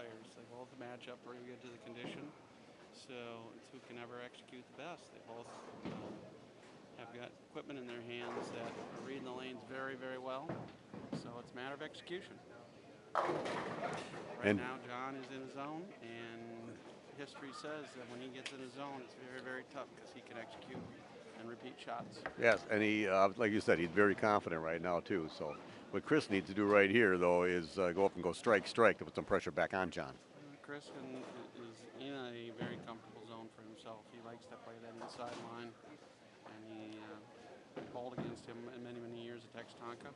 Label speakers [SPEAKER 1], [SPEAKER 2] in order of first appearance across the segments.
[SPEAKER 1] players. They both match up pretty good to the condition. So it's who can ever execute the best. They both have got equipment in their hands that are reading the lanes very, very well. So it's a matter of execution. Right now, John is in his zone, and history says that when he gets in his zone, it's very, very tough because he can execute and repeat shots.
[SPEAKER 2] Yes, and he, like you said, he's very confident right now too. So what Chris needs to do right here, though, is go up and go strike, strike to put some pressure back on John.
[SPEAKER 1] Chris is in a very comfortable zone for himself. He likes to play that inside line, and he bowled against him in many, many years at Textonka.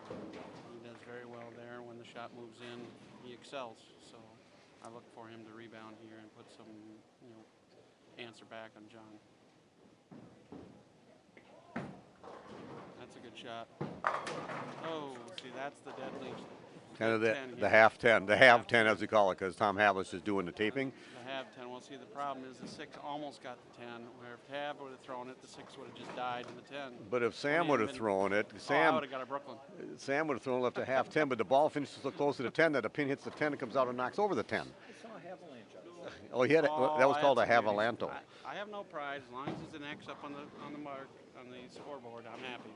[SPEAKER 1] He does very well there. When the shot moves in, he excels. So I look for him to rebound here and put some, answer back on John. That's a good shot. Oh, see, that's the deadly.
[SPEAKER 2] Kind of the half 10, the half 10 as we call it, because Tom Havlis is doing the taping.
[SPEAKER 1] The half 10. Well, see, the problem is the 6 almost got the 10. Where if Tab would have thrown it, the 6 would have just died in the 10.
[SPEAKER 2] But if Sam would have thrown it,
[SPEAKER 1] I would have got a Brooklyn.
[SPEAKER 2] Sam would have thrown it left to half 10, but the ball finishes so close to the 10 that a pin hits the 10 and comes out and knocks over the 10. Oh, he had that was called a Havalanto.
[SPEAKER 1] I have no pride as long as there's an X up on the mark on the scoreboard. I'm happy.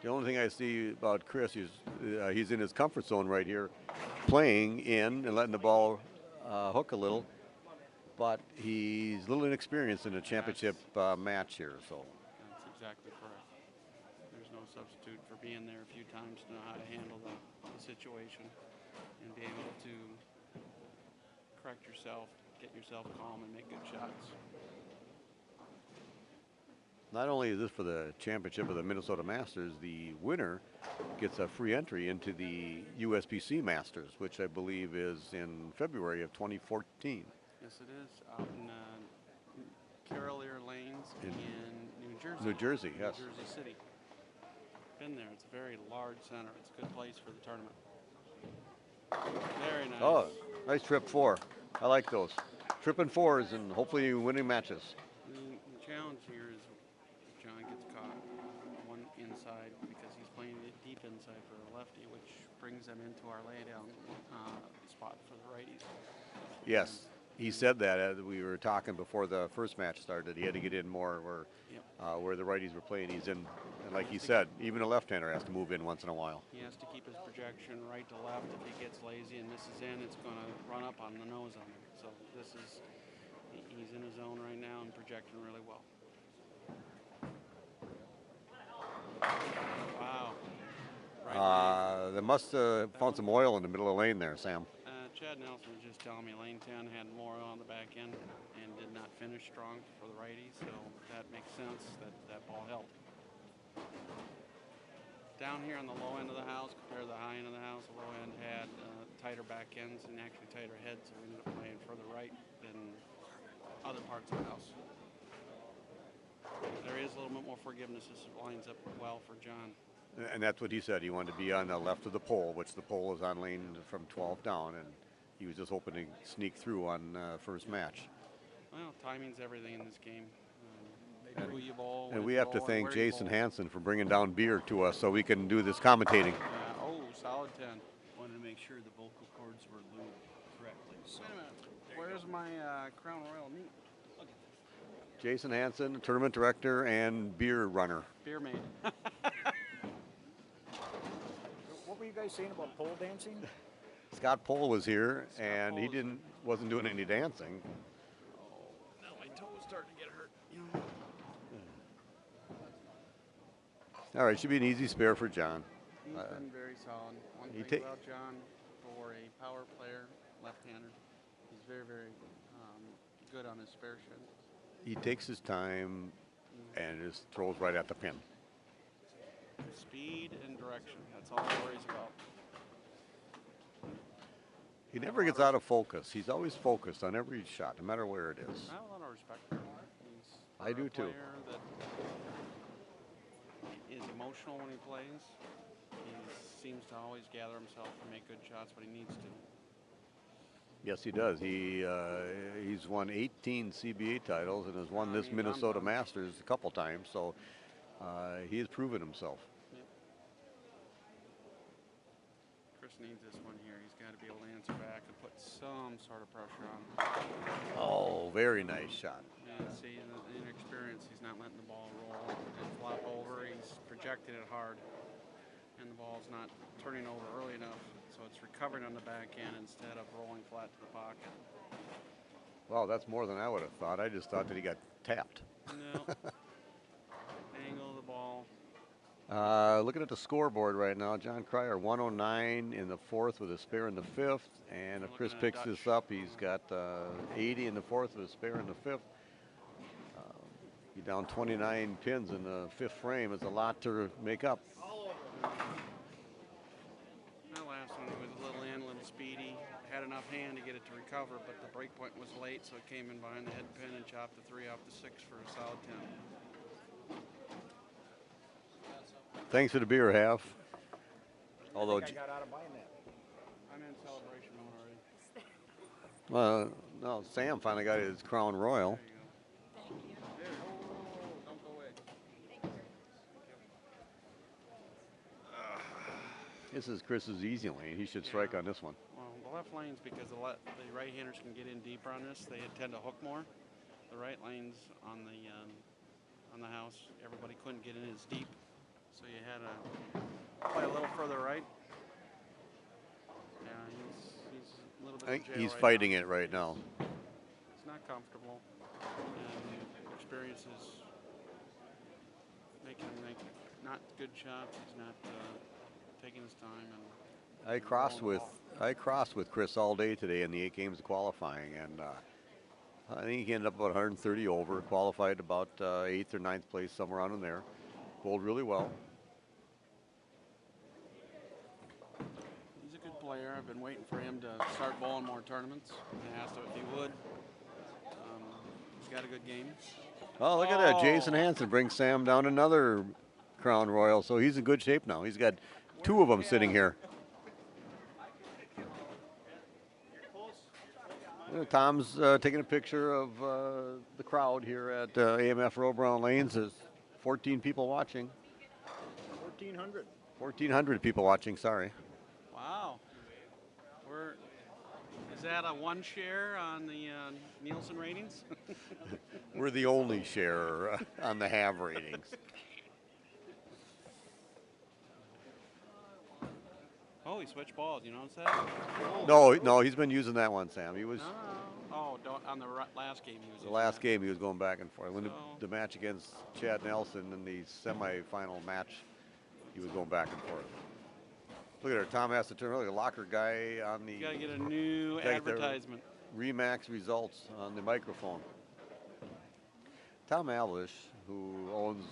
[SPEAKER 2] The only thing I see about Chris is he's in his comfort zone right here, playing in and letting the ball hook a little, but he's a little inexperienced in a championship match here. So
[SPEAKER 1] that's exactly correct. There's no substitute for being there a few times to know how to handle the situation and be able to correct yourself, get yourself calm, and make good shots.
[SPEAKER 2] Not only is this for the championship of the Minnesota Masters, the winner gets a free entry into the USPC Masters, which I believe is in February of 2014.
[SPEAKER 1] Yes, it is, out in Carolier Lanes in New Jersey.
[SPEAKER 2] New Jersey, yes.
[SPEAKER 1] New Jersey City. Been there. It's a very large center. It's a good place for the tournament. Very nice.
[SPEAKER 2] Oh, nice trip 4. I like those. Tripping 4s and hopefully winning matches.
[SPEAKER 1] The challenge here is John gets caught one inside because he's playing it deep inside for the lefty, which brings them into our laydown spot for the righties.
[SPEAKER 2] Yes, he said that as we were talking before the first match started. He had to get in more where the righties were playing. He's in, and like he said, even a left-hander has to move in once in a while.
[SPEAKER 1] He has to keep his projection right to left. If he gets lazy and misses in, it's going to run up on the nose on him. So he's in his zone right now and projecting really well. Wow.
[SPEAKER 2] They must have found some oil in the middle of the lane there, Sam.
[SPEAKER 1] Chad Nelson was just telling me lane 10 had more oil on the back end and did not finish strong for the righties, so that makes sense that ball helped. Down here on the low end of the house compared to the high end of the house, the low end had tighter back ends and actually tighter heads, so we ended up playing further right than other parts of the house. There is a little bit more forgiveness. This lines up well for John.
[SPEAKER 2] And that's what he said. He wanted to be on the left of the pole, which the pole is on lane from 12 down, and he was just hoping to sneak through on first match.
[SPEAKER 1] Well, timing's everything in this game.
[SPEAKER 2] And we have to thank Jason Hansen for bringing down beer to us so we can do this commentating.
[SPEAKER 1] Oh, solid 10.
[SPEAKER 3] Wanted to make sure the vocal cords were lubed correctly. So.
[SPEAKER 1] Wait a minute. Where's my Crown Royal meat?
[SPEAKER 2] Jason Hansen, tournament director and beer runner.
[SPEAKER 1] Beer maid.
[SPEAKER 4] What were you guys saying about pole dancing?
[SPEAKER 2] Scott Pohl was here, and he wasn't doing any dancing.
[SPEAKER 1] Oh, now my toe's starting to get hurt.
[SPEAKER 2] All right, should be an easy spare for John.
[SPEAKER 1] He's been very solid. One thing about John, for a power player, left-hander, he's very, very good on his spare shot.
[SPEAKER 2] He takes his time and just throws right at the pin.
[SPEAKER 1] Speed and direction, that's all he worries about.
[SPEAKER 2] He never gets out of focus. He's always focused on every shot, no matter where it is.
[SPEAKER 1] I have a lot of respect for him.
[SPEAKER 2] I do too.
[SPEAKER 1] That is emotional when he plays. He seems to always gather himself and make good shots, but he needs to.
[SPEAKER 2] Yes, he does. He's won 18 CBA titles and has won this Minnesota Masters a couple times, so he has proven himself.
[SPEAKER 1] Yep. Chris needs this one here. He's got to be able to answer back and put some sort of pressure on.
[SPEAKER 2] Oh, very nice shot.
[SPEAKER 1] And see, the inexperience, he's not letting the ball roll and flop over. He's projecting it hard, and the ball's not turning over early enough, so it's recovering on the back end instead of rolling flat to the pocket.
[SPEAKER 2] Well, that's more than I would have thought. I just thought that he got tapped.
[SPEAKER 1] No. Angle of the ball.
[SPEAKER 2] Looking at the scoreboard right now, John Cryer 109 in the fourth with a spare in the fifth, and if Chris picks this up, he's got 80 in the fourth with a spare in the fifth. He's down 29 pins in the fifth frame. It's a lot to make up.
[SPEAKER 1] That last one, he was a little in, a little speedy. Had enough hand to get it to recover, but the break point was late, so it came in behind the head pin and chopped the 3 off the 6 for a solid 10.
[SPEAKER 2] Thanks for the beer, Half. Although,
[SPEAKER 4] I got out of buying that.
[SPEAKER 1] I'm in celebration mode already.
[SPEAKER 2] no, Sam finally got his Crown Royal.
[SPEAKER 1] There you go. There. Oh, don't go away.
[SPEAKER 2] This is Chris's easy lane. He should strike on this one.
[SPEAKER 1] Well, the left lane's because the right-handers can get in deeper on this. They tend to hook more. The right lane's on the house. Everybody couldn't get in as deep, so you had to play a little further right. Yeah, he's a little bit.
[SPEAKER 2] I think
[SPEAKER 1] in jail
[SPEAKER 2] he's
[SPEAKER 1] right
[SPEAKER 2] fighting
[SPEAKER 1] now.
[SPEAKER 2] it right now.
[SPEAKER 1] It's not comfortable, and experience is making him make not good shots. He's not taking his time. And
[SPEAKER 2] I crossed with Chris all day today in the 8 games of qualifying, and I think he ended up about 130 over, qualified about 8th or 9th place, somewhere around in there. Bowled really well.
[SPEAKER 1] He's a good player. I've been waiting for him to start bowling more tournaments. I asked him if he would. He's got a good game.
[SPEAKER 2] Oh, look at that. Jason Hansen brings Sam down another Crown Royal, so he's in good shape now. He's got 2 of them sitting here. Tom's taking a picture of the crowd here at AMF Roe Brown Lanes. There's 14 people watching.
[SPEAKER 4] 1,400.
[SPEAKER 2] 1,400 people watching, sorry.
[SPEAKER 1] Wow. Is that a 1 share on the Nielsen ratings?
[SPEAKER 2] We're the only share on the have ratings.
[SPEAKER 1] Oh, he switched balls. You notice that?
[SPEAKER 2] No, he's been using that one, Sam. He was
[SPEAKER 1] No. Oh, on the last game he was.
[SPEAKER 2] the last game he was going back and forth. When
[SPEAKER 1] So-
[SPEAKER 2] the match against Chad Nelson in the semifinal match, he was going back and forth. Look at her. Tom has to turn. Look at the locker guy on the.
[SPEAKER 1] You gotta get a new
[SPEAKER 2] Thank the-
[SPEAKER 1] advertisement.
[SPEAKER 2] Remax results on the microphone. Tom Alish, who owns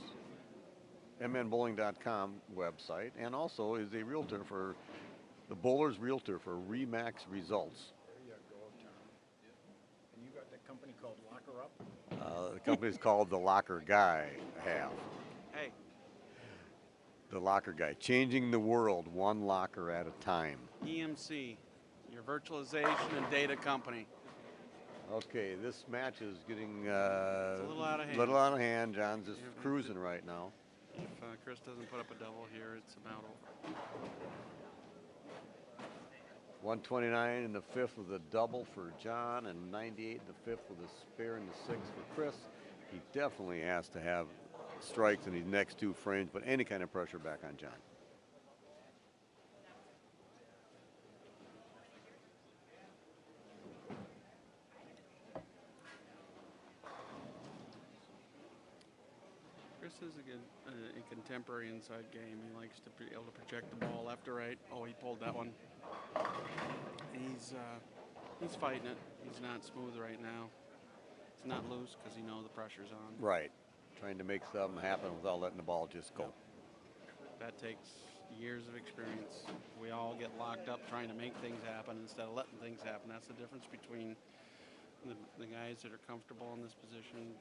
[SPEAKER 2] mnbowling.com website and also is a realtor for the Bowlers Realtor for Remax Results.
[SPEAKER 4] There you go, Tom. And you got that company called Locker Up?
[SPEAKER 2] The company's called the Locker Guy.
[SPEAKER 1] Hey,
[SPEAKER 2] The Locker Guy, changing the world one locker at a time.
[SPEAKER 1] EMC, your virtualization and data company.
[SPEAKER 2] Okay, this match is getting
[SPEAKER 1] It's a little out of hand.
[SPEAKER 2] Little out of hand. John's just cruising right now.
[SPEAKER 1] If Chris doesn't put up a double here, it's about over.
[SPEAKER 2] 129 in the fifth with a double for John, and 98 in the fifth with a spare in the sixth for Chris. He definitely has to have strikes in these next 2 frames, but any kind of pressure back on John.
[SPEAKER 1] Chris is a good contemporary inside game. He likes to be able to project the ball left or right. Oh, he pulled that one. He's fighting it. He's not smooth right now. It's not loose because he knows the pressure's on.
[SPEAKER 2] Right. Trying to make something happen without letting the ball just go.
[SPEAKER 1] That takes years of experience. We all get locked up trying to make things happen instead of letting things happen. That's the difference between the guys that are comfortable in this position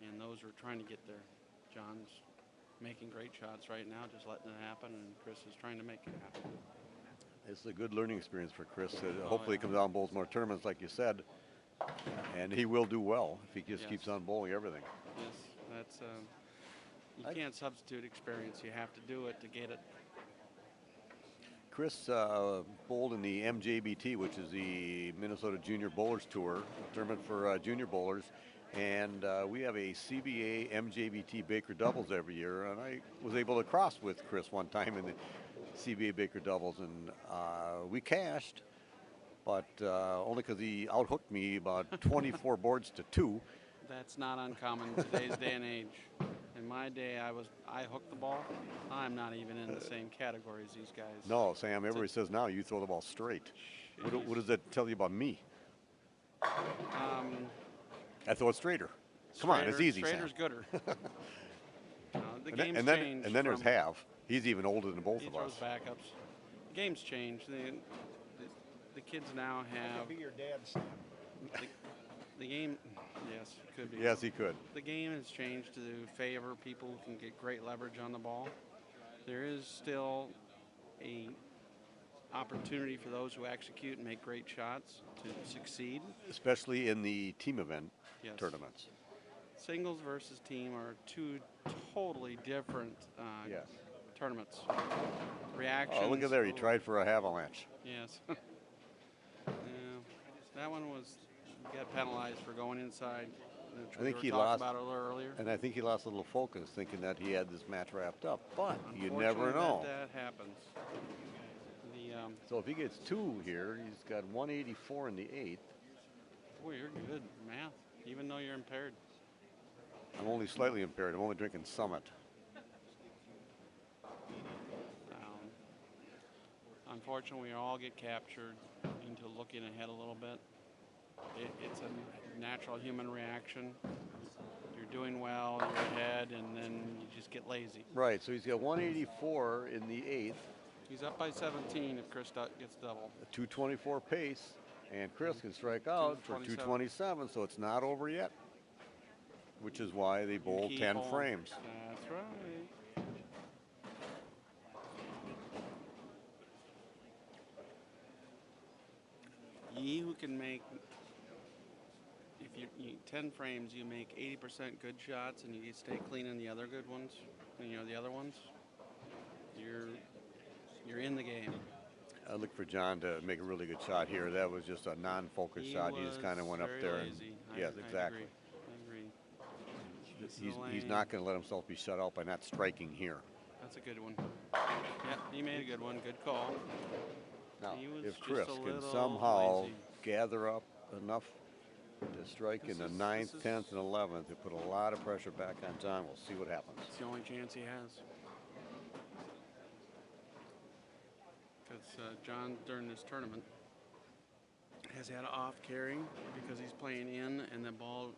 [SPEAKER 1] and those who are trying to get there. John's making great shots right now, just letting it happen, and Chris is trying to make it happen.
[SPEAKER 2] It's a good learning experience for Chris. Hopefully he comes out and bowls more tournaments, like you said, and he will do well if he just keeps on bowling everything.
[SPEAKER 1] Yes, that's you can't substitute experience. You have to do it to get it.
[SPEAKER 2] Chris bowled in the MJBT, which is the Minnesota Junior Bowlers Tour, a tournament for junior bowlers. And we have a CBA MJBT Baker Doubles every year. And I was able to cross with Chris one time in the CBA Baker Doubles. And we cashed, but only because he outhooked me about 24 boards to 2.
[SPEAKER 1] That's not uncommon in today's day and age. In my day, I hooked the ball. I'm not even in the same category as these guys.
[SPEAKER 2] No, Sam, everybody says now you throw the ball straight. What does that tell you about me? I throw it straighter. Come on, it's easy,
[SPEAKER 1] Straighter's
[SPEAKER 2] Sam.
[SPEAKER 1] gooder. The game's changed.
[SPEAKER 2] And then there's Hav. He's even older than both
[SPEAKER 1] he
[SPEAKER 2] of us.
[SPEAKER 1] throws backups. The game's changed. The kids now have
[SPEAKER 4] Be your dad, Sam.
[SPEAKER 1] the game. Yes, it could be.
[SPEAKER 2] Yes, he could.
[SPEAKER 1] The game has changed to favor people who can get great leverage on the ball. There is still a opportunity for those who execute and make great shots to succeed.
[SPEAKER 2] Especially in the team event tournaments.
[SPEAKER 1] Singles versus team are two totally different
[SPEAKER 2] Yes.
[SPEAKER 1] tournaments. Reactions.
[SPEAKER 2] Oh, look at there. He tried for a avalanche.
[SPEAKER 1] Yes. Yeah, that one got penalized for going inside.
[SPEAKER 2] I think he
[SPEAKER 1] talked
[SPEAKER 2] lost
[SPEAKER 1] about it a little earlier.
[SPEAKER 2] And I think he lost a little focus thinking that he had this match wrapped up. But you
[SPEAKER 1] Unfortunately,
[SPEAKER 2] never know.
[SPEAKER 1] That happens.
[SPEAKER 2] So if he gets 2 here, he's got 184 in the 8th.
[SPEAKER 1] Boy, you're good at math, even though you're impaired.
[SPEAKER 2] I'm only slightly impaired. I'm only drinking Summit.
[SPEAKER 1] Unfortunately, we all get captured into looking ahead a little bit. It's a natural human reaction. You're doing well, you're ahead, and then you just get lazy.
[SPEAKER 2] Right, so he's got 184 in the 8th.
[SPEAKER 1] He's up by 17 if Chris gets double.
[SPEAKER 2] A 224 pace, and Chris can strike out for 227, so it's not over yet. Which is why they bowl 10 frames.
[SPEAKER 1] That's right. Ye who can make, if you 10 frames, you make 80% good shots, and you stay clean in the other good ones. The other ones, you're in the game.
[SPEAKER 2] I look for John to make a really good shot here. That was just a non-focused shot. He just kind of went up there.
[SPEAKER 1] Lazy.
[SPEAKER 2] Yes, exactly.
[SPEAKER 1] I agree.
[SPEAKER 2] He's not going to let himself be shut out by not striking here.
[SPEAKER 1] That's a good one. Yeah, he made a good one. Good call.
[SPEAKER 2] Now,
[SPEAKER 1] He was
[SPEAKER 2] if
[SPEAKER 1] just
[SPEAKER 2] Chris
[SPEAKER 1] a
[SPEAKER 2] can
[SPEAKER 1] little
[SPEAKER 2] somehow
[SPEAKER 1] lazy.
[SPEAKER 2] gather up enough to strike in the 9th, 10th, and 11th, to put a lot of pressure back on John, we'll see what happens.
[SPEAKER 1] It's the only chance he has. Because John, during this tournament, has had off carry because he's playing in, and the ball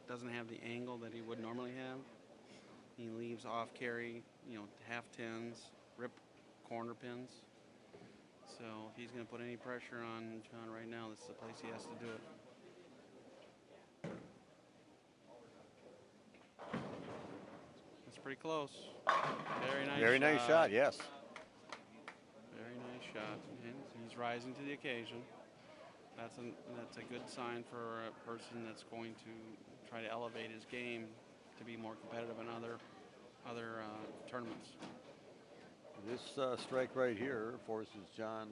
[SPEAKER 1] doesn't have the angle that he would normally have. He leaves off carry, half tens, rip corner pins. So if he's going to put any pressure on John right now, this is the place he has to do it. That's pretty close. Very nice.
[SPEAKER 2] Very nice shot, yes.
[SPEAKER 1] Very nice shot. And he's rising to the occasion. That's a good sign for a person that's going to try to elevate his game to be more competitive in other tournaments.
[SPEAKER 2] This strike right here forces John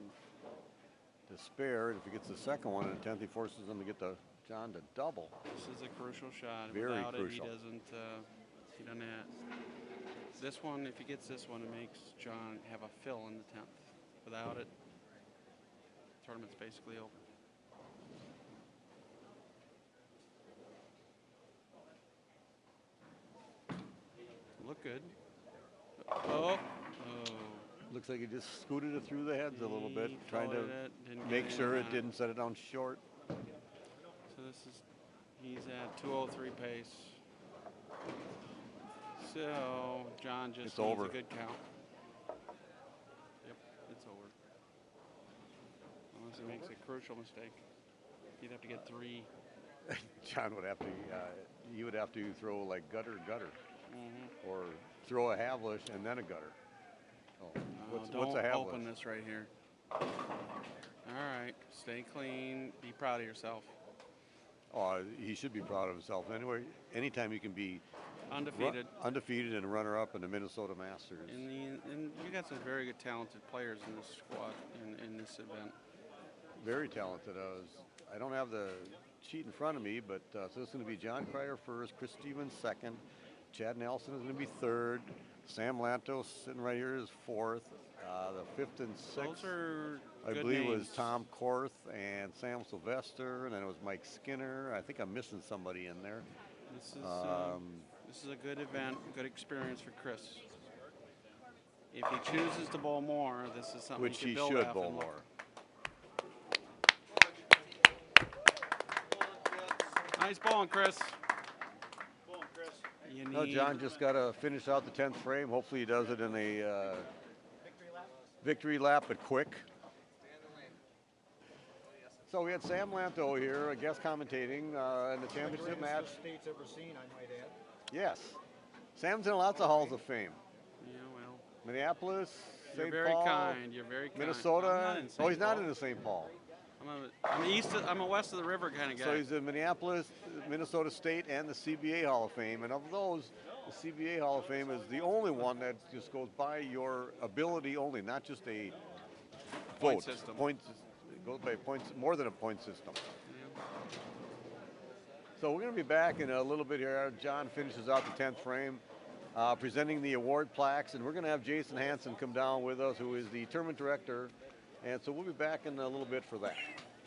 [SPEAKER 2] to spare, and if he gets the second one, and 10th, he forces him to get John to double.
[SPEAKER 1] This is a crucial shot.
[SPEAKER 2] Very
[SPEAKER 1] Without
[SPEAKER 2] crucial.
[SPEAKER 1] it, he doesn't have. This one, if he gets this one, it makes John have a fill in the 10th. Without it, the tournament's basically over. Look good. Oh.
[SPEAKER 2] Looks like he just scooted it through the heads a little bit,
[SPEAKER 1] He
[SPEAKER 2] trying to
[SPEAKER 1] floated it,
[SPEAKER 2] make
[SPEAKER 1] didn't
[SPEAKER 2] sure
[SPEAKER 1] get
[SPEAKER 2] it
[SPEAKER 1] in
[SPEAKER 2] didn't set it down short.
[SPEAKER 1] So he's at 203 pace. So John just
[SPEAKER 2] It's
[SPEAKER 1] needs
[SPEAKER 2] over.
[SPEAKER 1] a good count. Yep, it's over. Unless he makes a crucial mistake. He'd have to get 3.
[SPEAKER 2] John would have to, he would have to throw like gutter,
[SPEAKER 1] Mm-hmm.
[SPEAKER 2] or throw a Havlish and then a gutter. Oh, what's a
[SPEAKER 1] Don't
[SPEAKER 2] Havlish?
[SPEAKER 1] open this right here. All right, stay clean. Be proud of yourself.
[SPEAKER 2] Oh, he should be proud of himself. Anyway, anytime you can be
[SPEAKER 1] Undefeated.
[SPEAKER 2] Undefeated and runner-up in the Minnesota Masters.
[SPEAKER 1] And you got some very good, talented players in this squad in this event.
[SPEAKER 2] Very talented. I don't have the sheet in front of me, but so it's going to be John Cryer first, Chris Stevens second, Chad Nelson is going to be third, Sam Lantos sitting right here is fourth. The fifth and sixth,
[SPEAKER 1] Those are
[SPEAKER 2] I
[SPEAKER 1] good
[SPEAKER 2] believe, was
[SPEAKER 1] names.
[SPEAKER 2] Tom Korth and Sam Sylvester, and then it was Mike Skinner. I think I'm missing somebody in there.
[SPEAKER 1] This is a good event, good experience for Chris. If he chooses to bowl more, this is something
[SPEAKER 2] Which
[SPEAKER 1] he
[SPEAKER 2] he
[SPEAKER 1] can build
[SPEAKER 2] should
[SPEAKER 1] off
[SPEAKER 2] bowl
[SPEAKER 1] and look.
[SPEAKER 2] more.
[SPEAKER 1] Nice bowling, Chris. You
[SPEAKER 2] No,
[SPEAKER 1] need
[SPEAKER 2] John just got to finish out the 10th frame. Hopefully he does it in a victory lap, but quick. So we had Sam Lanto here, a guest commentating in the championship match.
[SPEAKER 4] The state's ever seen, I might add.
[SPEAKER 2] Yes. Sam's in lots of halls of fame.
[SPEAKER 1] Yeah, well,
[SPEAKER 2] Minneapolis,
[SPEAKER 1] you're
[SPEAKER 2] St.
[SPEAKER 1] very
[SPEAKER 2] Paul,
[SPEAKER 1] kind. You're very kind.
[SPEAKER 2] Minnesota.
[SPEAKER 1] I'm not in
[SPEAKER 2] Oh, he's
[SPEAKER 1] St.
[SPEAKER 2] not
[SPEAKER 1] Paul.
[SPEAKER 2] in the St. Paul.
[SPEAKER 1] I'm a west of the river kind of guy.
[SPEAKER 2] So he's in Minneapolis, Minnesota State, and the CBA Hall of Fame. And of those, the CBA Hall of Fame is the only one that just goes by your ability only, not just a
[SPEAKER 1] Point
[SPEAKER 2] vote.
[SPEAKER 1] system.
[SPEAKER 2] Points, it goes by points, more than a point system. So we're going to be back in a little bit here. John finishes out the 10th frame, presenting the award plaques, and we're going to have Jason Hansen come down with us, who is the tournament director. And so we'll be back in a little bit for that.